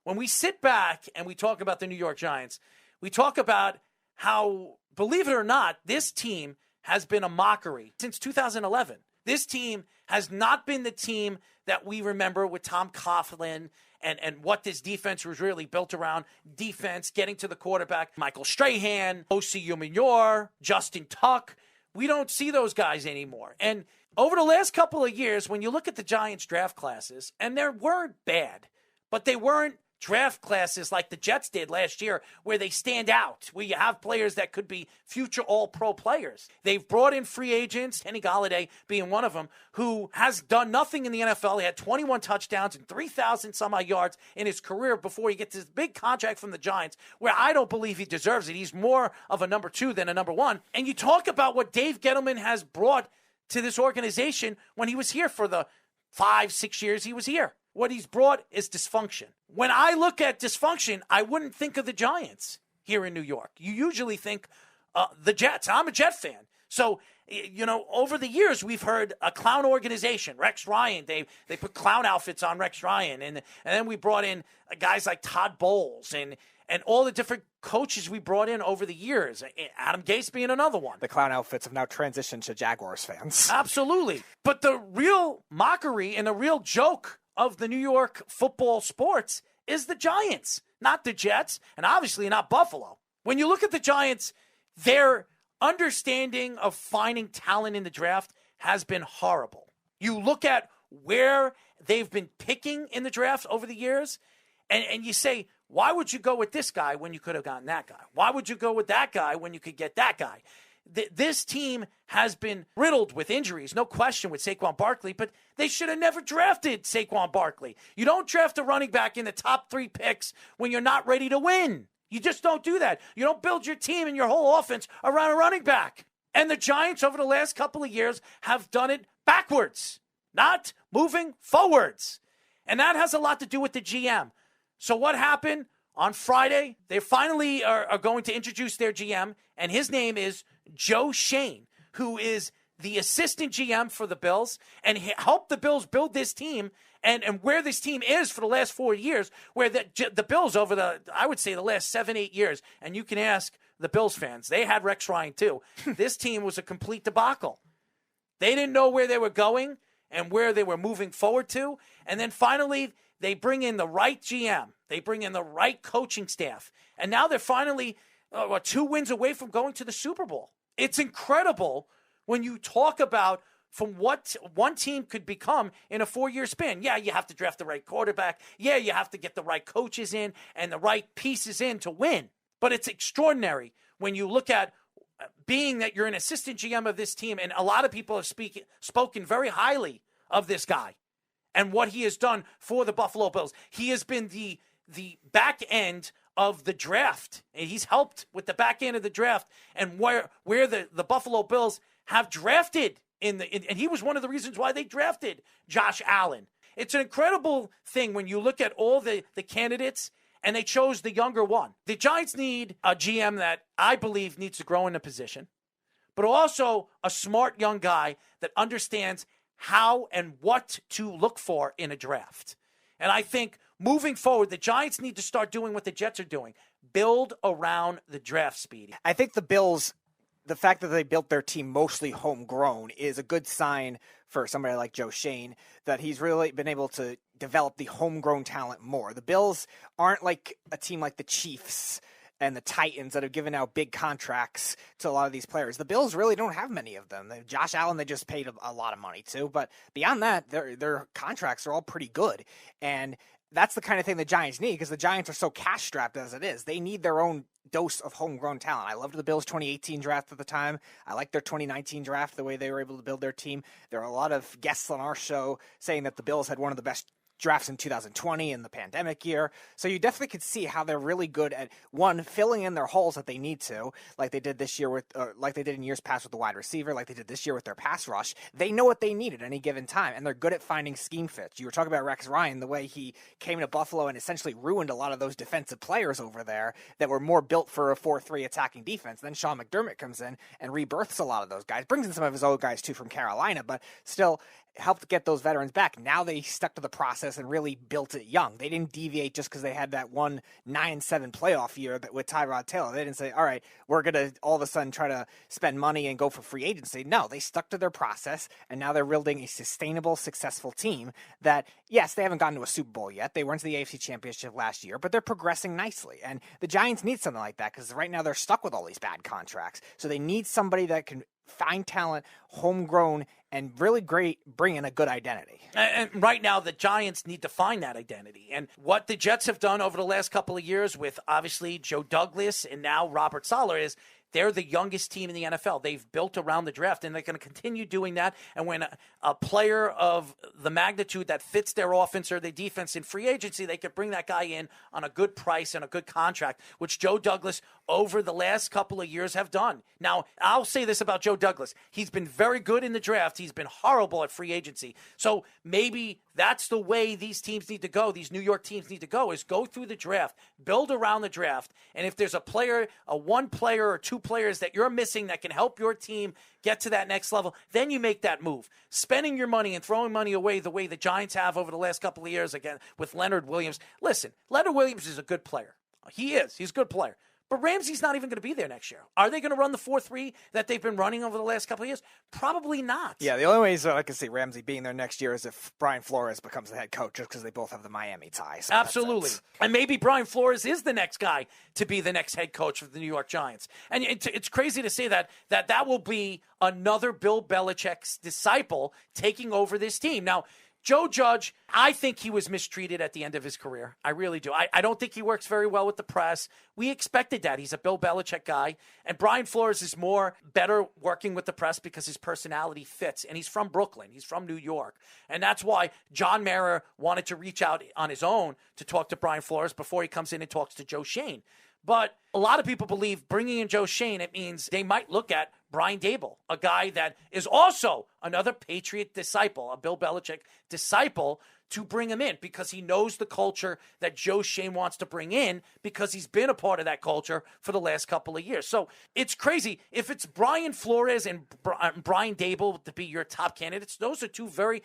when we sit back and we talk about the New York Giants, we talk about how, believe it or not, this team has been a mockery since 2011. This team has not been the team that we remember with Tom Coughlin and what this defense was really built around. Defense, getting to the quarterback, Michael Strahan, O.C. Umenyor, Justin Tuck. We don't see those guys anymore. And over the last couple of years, when you look at the Giants draft classes, and they weren't bad, but they weren't draft classes like the Jets did last year where they stand out, where you have players that could be future all-pro players. They've brought in free agents, Kenny Gallaudet being one of them, who has done nothing in the NFL. He had 21 touchdowns and 3,000 some odd yards in his career before he gets this big contract from the Giants, where I don't believe he deserves it. He's more of a number 2 than a number 1. And you talk about what Dave Gettleman has brought to this organization when he was here for the 5-6 years he was here. What he's brought is dysfunction. When I look at dysfunction, I wouldn't think of the Giants here in New York. You usually think the Jets. I'm a Jet fan. So, over the years, we've heard a clown organization, Rex Ryan. They put clown outfits on Rex Ryan. And then we brought in guys like Todd Bowles and all the different coaches we brought in over the years. Adam Gase being another one. The clown outfits have now transitioned to Jaguars fans. Absolutely. But the real mockery and the real joke of the New York football sports is the Giants, not the Jets, and obviously not Buffalo. When you look at the Giants, their understanding of finding talent in the draft has been horrible. You look at where they've been picking in the draft over the years, and you say, why would you go with this guy when you could have gotten that guy? Why would you go with that guy when you could get that guy? This team has been riddled with injuries, no question, with Saquon Barkley, but they should have never drafted Saquon Barkley. You don't draft a running back in the top 3 picks when you're not ready to win. You just don't do that. You don't build your team and your whole offense around a running back. And the Giants over the last couple of years have done it backwards, not moving forwards. And that has a lot to do with the GM. So what happened on Friday? They finally are going to introduce their GM, and his name is Joe Schoen, who is the assistant GM for the Bills and helped the Bills build this team and where this team is for the last 4 years, where the Bills over the last 7-8 years, and you can ask the Bills fans, they had Rex Ryan too. This team was a complete debacle. They didn't know where they were going and where they were moving forward to. And then finally, they bring in the right GM. They bring in the right coaching staff. And now they're finally 2 wins away from going to the Super Bowl. It's incredible when you talk about from what one team could become in a 4-year span. Yeah, you have to draft the right quarterback. Yeah, you have to get the right coaches in and the right pieces in to win. But it's extraordinary when you look at being that you're an assistant GM of this team, and a lot of people have spoken very highly of this guy and what he has done for the Buffalo Bills. He has been the back end of the draft, and he's helped with the back end of the draft and where the Buffalo Bills have drafted and he was one of the reasons why they drafted Josh Allen. It's an incredible thing when you look at all the candidates and they chose the younger one. The Giants need a GM that I believe needs to grow in a position, but also a smart young guy that understands how and what to look for in a draft. And I think moving forward, the Giants need to start doing what the Jets are doing. Build around the draft, Speedy. I think the Bills, the fact that they built their team mostly homegrown is a good sign for somebody like Joe Schoen that he's really been able to develop the homegrown talent more. The Bills aren't like a team like the Chiefs and the Titans that have given out big contracts to a lot of these players. The Bills really don't have many of them. Josh Allen, they just paid a lot of money to, but beyond that, their contracts are all pretty good. And that's the kind of thing the Giants need, because the Giants are so cash-strapped as it is. They need their own dose of homegrown talent. I loved the Bills' 2018 draft at the time. I like their 2019 draft, the way they were able to build their team. There are a lot of guests on our show saying that the Bills had one of the best drafts in 2020 in the pandemic year. So you definitely could see how they're really good at, one, filling in their holes that they need to, like they did this year like they did in years past with the wide receiver, like they did this year with their pass rush. They know what they need at any given time, and they're good at finding scheme fits. You were talking about Rex Ryan, the way he came to Buffalo and essentially ruined a lot of those defensive players over there that were more built for a 4-3 attacking defense. Then Sean McDermott comes in and rebirths a lot of those guys, brings in some of his old guys too from Carolina, but still, helped get those veterans back. Now they stuck to the process and really built it young. They didn't deviate just because they had that 9-7 playoff year with Tyrod Taylor. They didn't say, all right, we're going to all of a sudden try to spend money and go for free agency. No, they stuck to their process, and now they're building a sustainable, successful team that, yes, they haven't gotten to a Super Bowl yet. They went to the AFC Championship last year, but they're progressing nicely. And the Giants need something like that because right now they're stuck with all these bad contracts. So they need somebody that can find talent, homegrown, and really bring in a good identity. And right now, the Giants need to find that identity. And what the Jets have done over the last couple of years with, obviously, Joe Douglas and now Robert Saleh is they're the youngest team in the NFL. They've built around the draft, and they're going to continue doing that. And when a player of the magnitude that fits their offense or their defense in free agency, they could bring that guy in on a good price and a good contract, which Joe Douglas over the last couple of years have done. Now, I'll say this about Joe Douglas. He's been very good in the draft. He's been horrible at free agency. So maybe that's the way these teams need to go, these New York teams need to go, is go through the draft, build around the draft, and if there's one player or two players that you're missing that can help your team get to that next level, then you make that move. Spending your money and throwing money away the way the Giants have over the last couple of years, again, with Leonard Williams. Listen, Leonard Williams is a good player. He is. He's a good player. But Ramsey's not even going to be there next year. Are they going to run the 4-3 that they've been running over the last couple of years? Probably not. Yeah, the only ways I can see Ramsey being there next year is if Brian Flores becomes the head coach, just because they both have the Miami ties. So absolutely. And maybe Brian Flores is the next guy to be the next head coach of the New York Giants. And it's crazy to say that will be another Bill Belichick's disciple taking over this team. Now, Joe Judge, I think he was mistreated at the end of his career. I really do. I don't think he works very well with the press. We expected that. He's a Bill Belichick guy. And Brian Flores is better working with the press because his personality fits. And he's from Brooklyn. He's from New York. And that's why John Mara wanted to reach out on his own to talk to Brian Flores before he comes in and talks to Joe Schoen. But a lot of people believe bringing in Joe Schoen, it means they might look at Brian Dable, a guy that is also another Patriot disciple, a Bill Belichick disciple, to bring him in because he knows the culture that Joe Schoen wants to bring in because he's been a part of that culture for the last couple of years. So it's crazy. If it's Brian Flores and Brian Dable to be your top candidates, those are two very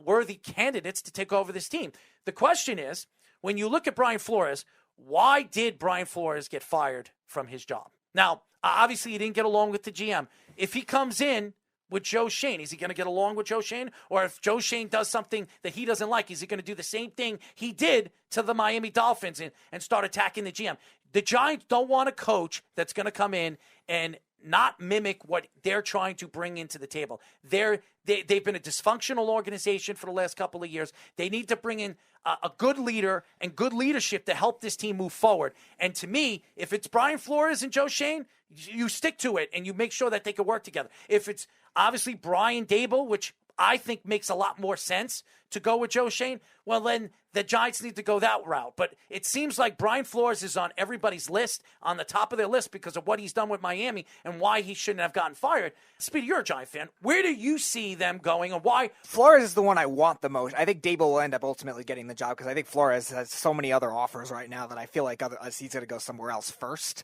worthy candidates to take over this team. The question is, when you look at Brian Flores, why did Brian Flores get fired from his job? Now, obviously, he didn't get along with the GM. If he comes in with Joe Schoen, is he going to get along with Joe Schoen? Or if Joe Schoen does something that he doesn't like, is he going to do the same thing he did to the Miami Dolphins and start attacking the GM? The Giants don't want a coach that's going to come in and not mimic what they're trying to bring into the table. They've been a dysfunctional organization for the last couple of years. They need to bring in a good leader and good leadership to help this team move forward. And to me, if it's Brian Flores and Joe Schoen, you stick to it and you make sure that they can work together. If it's obviously Brian Dable, which I think makes a lot more sense to go with Joe Schoen, well, then the Giants need to go that route. But it seems like Brian Flores is on everybody's list, on the top of their list because of what he's done with Miami and why he shouldn't have gotten fired. Speedy, you're a Giant fan. Where do you see them going and why? Flores is the one I want the most. I think Dable will end up ultimately getting the job because I think Flores has so many other offers right now that I feel like he's going to go somewhere else first.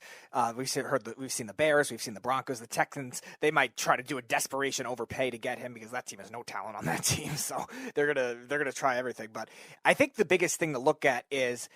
We've seen the Bears, we've seen the Broncos, the Texans. They might try to do a desperation overpay to get him because that team has no talent on that team. So they're gonna try everything. But I think the biggest thing to look at is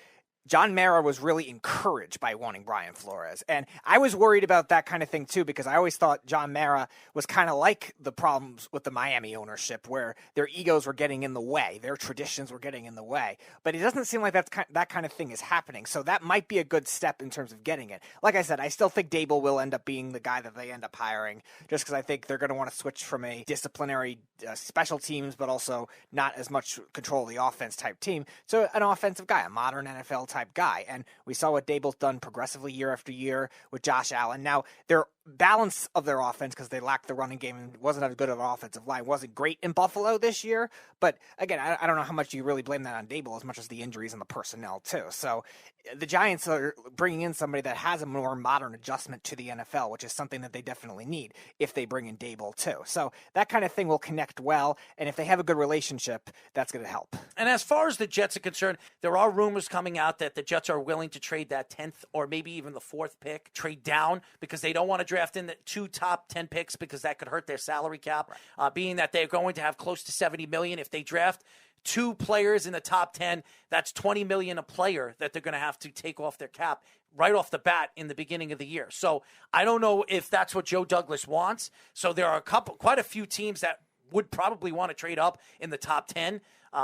John Mara was really encouraged by wanting Brian Flores. And I was worried about that kind of thing too, because I always thought John Mara was kind of like the problems with the Miami ownership where their egos were getting in the way. Their traditions were getting in the way. But it doesn't seem like that kind of thing is happening. So that might be a good step in terms of getting it. Like I said, I still think Dable will end up being the guy that they end up hiring just because I think they're going to want to switch from a disciplinary special teams, but also not as much control of the offense type team to an offensive guy, a modern NFL type guy. And we saw what Dable's done progressively year after year with Josh Allen. Now, their balance of their offense, because they lacked the running game and wasn't as good of an offensive line, wasn't great in Buffalo this year. But again, I don't know how much you really blame that on Dable as much as the injuries and the personnel too. So the Giants are bringing in somebody that has a more modern adjustment to the NFL, which is something that they definitely need if they bring in Dable too. So that kind of thing will connect well. And if they have a good relationship, that's going to help. And as far as the Jets are concerned, there are rumors coming out that the Jets are willing to trade that 10th or maybe even the 4th pick, trade down because they don't want to draft drafting the 2 top 10 picks because that could hurt their salary cap, being that they're going to have close to $70 million. If they draft 2 players in the top 10, that's $20 million a player that they're going to have to take off their cap right off the bat in the beginning of the year. So I don't know if that's what Joe Douglas wants. So there are quite a few teams that would probably want to trade up in the top 10.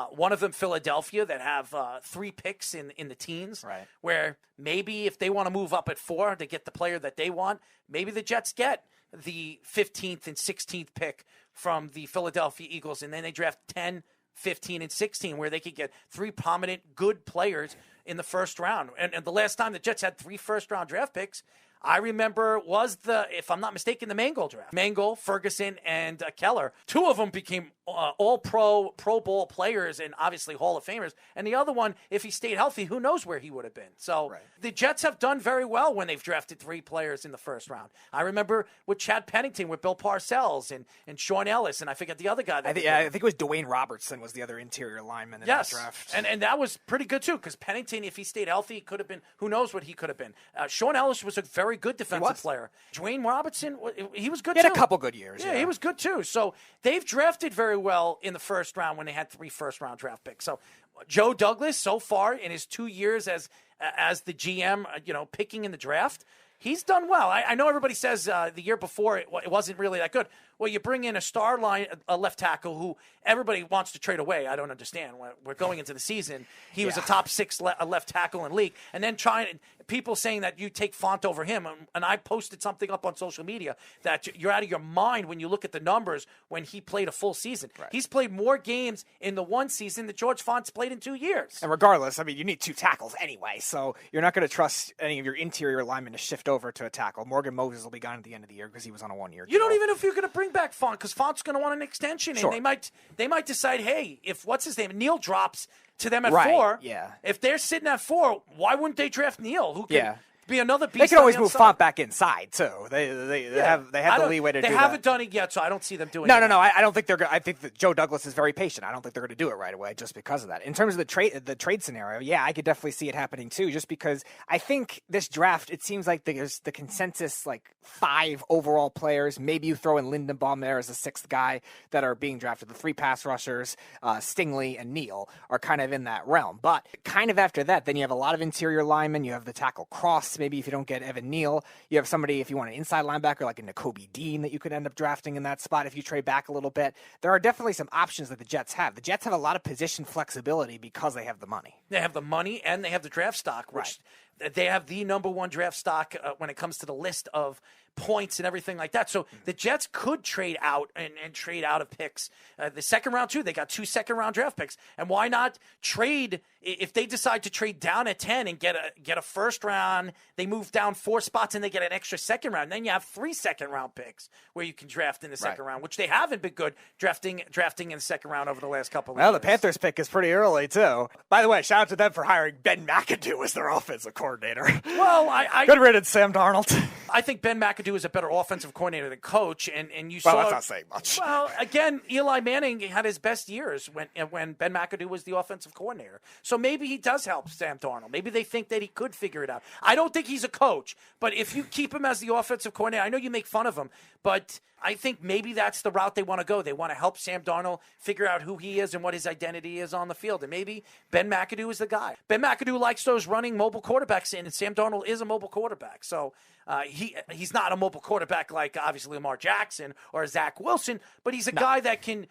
One of them, Philadelphia, that have 3 picks in the teens, where maybe if they want to move up at 4 to get the player that they want, maybe the Jets get the 15th and 16th pick from the Philadelphia Eagles, and then they draft 10, 15, and 16, where they could get 3 prominent, good players in the first round. And the last time the Jets had 3 first-round draft picks, I remember was if I'm not mistaken, the Mangold draft. Mangold, Ferguson, and Keller. 2 of them became all-pro, Pro Bowl players and obviously Hall of Famers. And the other one, if he stayed healthy, who knows where he would have been. So the Jets have done very well when they've drafted 3 players in the first round. I remember with Chad Pennington, with Bill Parcells, and Sean Ellis, and I forget the other guy. I think it was Dwayne Robertson was the other interior lineman in that draft. And that was pretty good, too, because Pennington, if he stayed healthy, could have been, who knows what he could have been. Sean Ellis was a very good defensive player. Dwayne Robertson, he was good, too. He had a couple good years. Yeah, he was good, too. So they've drafted very well in the first round when they had 3 first-round draft picks. So Joe Douglas, so far in his 2 years as the GM, picking in the draft, he's done well. I know everybody says the year before it wasn't really that good. Well, you bring in a left tackle who everybody wants to trade away. I don't understand. We're going into the season. He was a top 6 left tackle in the league. And then people saying that you take Font over him. And I posted something up on social media that you're out of your mind when you look at the numbers when he played a full season. Right. He's played more games in the one season that George Font's played in 2 years. And regardless, I mean, you need 2 tackles anyway. So you're not going to trust any of your interior linemen to shift over to a tackle. Morgan Moses will be gone at the end of the year because he was on a 1-year deal. You don't even know if you're going to bring back Font, because Font's going to want an extension, Sure. and they might decide, hey, if what's his name, Neal drops to them at 4, if they're sitting at 4, why wouldn't they draft Neal? Who can be another beast? They can always on the move outside. Font back inside too. They have the leeway to do that. They haven't done it yet, so I don't see them doing it. No. I don't think they're going. I think that Joe Douglas is very patient. I don't think they're going to do it right away just because of that. In terms of the trade scenario, I could definitely see it happening too. Just because I think this draft, it seems like there's the consensus 5 overall players. Maybe you throw in Lindenbaum there as a 6th guy that are being drafted. The 3 pass rushers, Stingley and Neal, are kind of in that realm. But kind of after that, then you have a lot of interior linemen. You have the tackle Cross. Maybe if you don't get Evan Neal, you have somebody, if you want an inside linebacker like a Nakobe Dean that you could end up drafting in that spot if you trade back a little bit. There are definitely some options that the Jets have. The Jets have a lot of position flexibility because they have the money. They have the money and they have the draft stock, which they have the number 1 draft stock when it comes to the list of points and everything like that. So the Jets could trade out and trade out of picks. The second round, too, they got 2 second-round draft picks. And why not trade, if they decide to trade down at 10 and get a first round, they move down 4 spots and they get an extra second round. Then you have 3 second-round picks where you can draft in the second round, which they haven't been good drafting in the second round over the last couple of years. Well, the Panthers pick is pretty early, too. By the way, shout out to them for hiring Ben McAdoo as their offensive coordinator. Well, good riddance, Sam Darnold. I think Ben McAdoo is a better offensive coordinator than coach, and you saw. Well, that's not saying much. Well, again, Eli Manning had his best years when Ben McAdoo was the offensive coordinator. So maybe he does help Sam Darnold. Maybe they think that he could figure it out. I don't think he's a coach, but if you keep him as the offensive coordinator, I know you make fun of him, but I think maybe that's the route they want to go. They want to help Sam Darnold figure out who he is and what his identity is on the field. And maybe Ben McAdoo is the guy. Ben McAdoo likes those running mobile quarterbacks in, and Sam Darnold is a mobile quarterback. So he's not a mobile quarterback like obviously Lamar Jackson or Zach Wilson, but he's a guy that could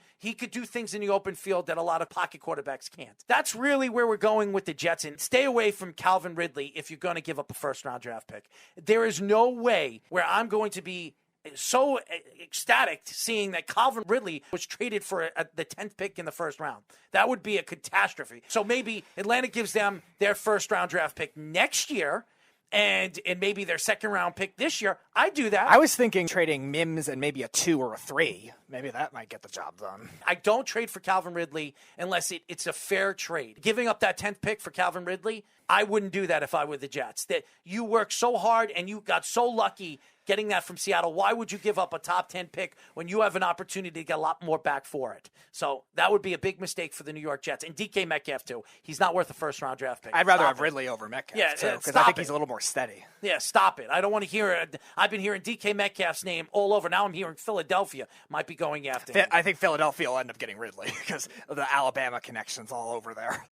do things in the open field that a lot of pocket quarterbacks can't. That's really where we're going with the Jets. And stay away from Calvin Ridley if you're going to give up a first-round draft pick. There is no way where I'm going to be so ecstatic seeing that Calvin Ridley was traded for the 10th pick in the first round. That would be a catastrophe. So maybe Atlanta gives them their first-round draft pick next year, and maybe their second-round pick this year. I do that. I was thinking trading Mims and maybe a 2 or a 3. Maybe that might get the job done. I don't trade for Calvin Ridley unless it's a fair trade. Giving up that 10th pick for Calvin Ridley I wouldn't do that if I were the Jets. That you worked so hard and you got so lucky getting that from Seattle. Why would you give up a top 10 pick when you have an opportunity to get a lot more back for it? So that would be a big mistake for the New York Jets. And DK Metcalf, too. He's not worth a first-round draft pick. I'd rather have Ridley over Metcalf, too, because I think he's a little more steady. Yeah, stop it. I don't want to hear it. I've been hearing DK Metcalf's name all over. Now I'm hearing Philadelphia might be going after him. I think Philadelphia will end up getting Ridley because of the Alabama connections all over there.